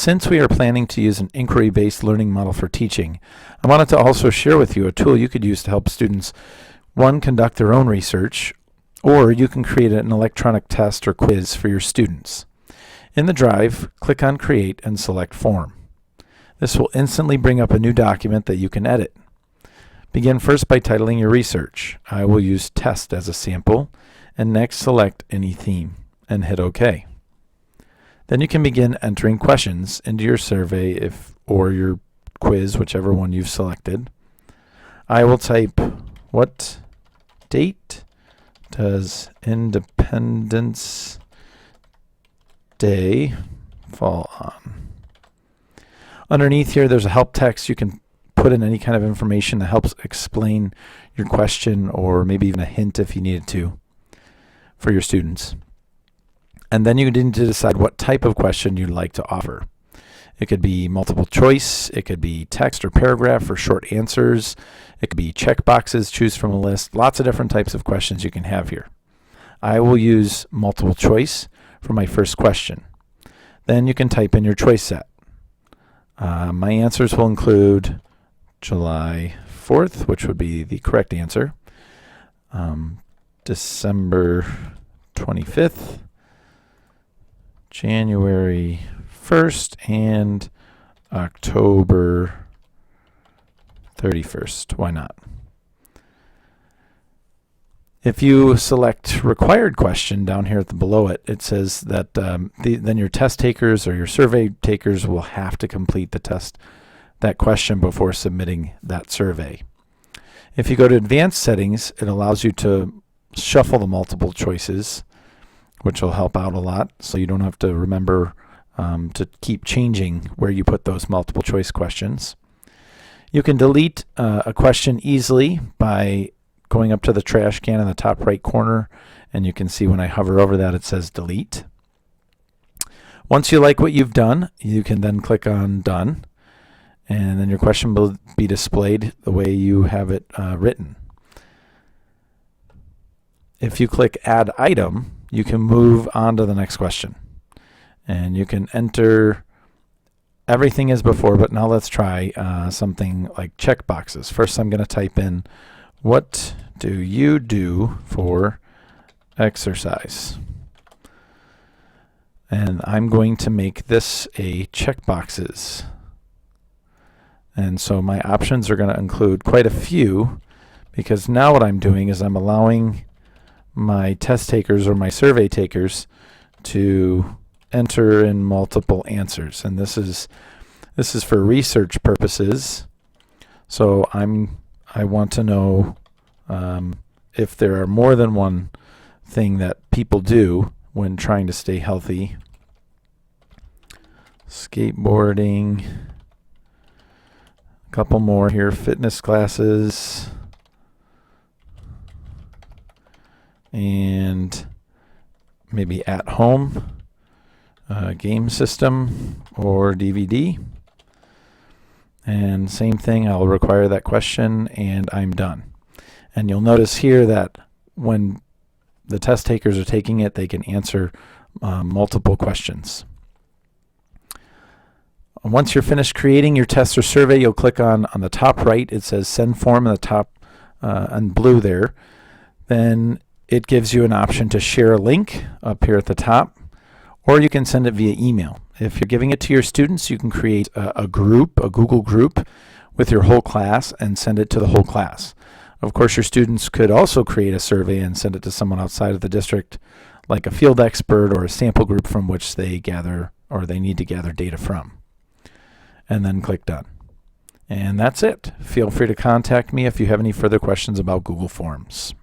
since we are planning to use an inquiry-based learning model for teaching, I wanted to also share with you a tool you could use to help students, one, conduct their own research, or you can create an electronic test or quiz for your students. In the Drive, click on Create and select Form. This will instantly bring up a new document that you can edit. Begin first by titling your research. I will use Test as a sample, and next select any theme and hit OK. Then you can begin entering questions into your survey or your quiz, whichever one you've selected. I will type, what date does Independence Day fall on? Underneath here, there's a help text. You can put in any kind of information that helps explain your question, or maybe even a hint if you needed to for your students. And then you need to decide what type of question you'd like to offer. It could be multiple choice, it could be text or paragraph or short answers, it could be checkboxes, choose from a list, lots of different types of questions you can have here. I will use multiple choice for my first question. Then you can type in your choice set. My answers will include July 4th, which would be the correct answer, December 25th, January 1st, and October 31st. Why not? If you select required question down here below it, it says that then your test takers or your survey takers will have to complete the test, that question, before submitting that survey. If you go to advanced settings, it allows you to shuffle the multiple choices, which will help out a lot, so you don't have to remember to keep changing where you put those multiple choice questions. You can delete a question easily by going up to the trash can in the top right corner, and you can see when I hover over that it says delete. Once you like what you've done, you can then click on Done, and then your question will be displayed the way you have it written. If you click Add Item, you can move on to the next question. And you can enter everything as before, but now let's try something like checkboxes. First, I'm going to type in, what do you do for exercise? And I'm going to make this a checkboxes. And so my options are going to include quite a few, because now what I'm doing is I'm allowing my test takers or my survey takers to enter in multiple answers, and this is for research purposes. So I want to know if there are more than one thing that people do when trying to stay healthy. Skateboarding, a couple more here, fitness classes, and maybe at home, game system or DVD. And same thing, I'll require that question, and I'm done. And you'll notice here that when the test takers are taking it, they can answer multiple questions. Once you're finished creating your test or survey, you'll click on the top right. It says Send Form in the top in blue there. Then it gives you an option to share a link up here at the top, or you can send it via email. If you're giving it to your students, you can create a group, a Google group, with your whole class and send it to the whole class. Of course, your students could also create a survey and send it to someone outside of the district, like a field expert or a sample group from which they gather or they need to gather data from. And then click Done. And that's it. Feel free to contact me if you have any further questions about Google Forms.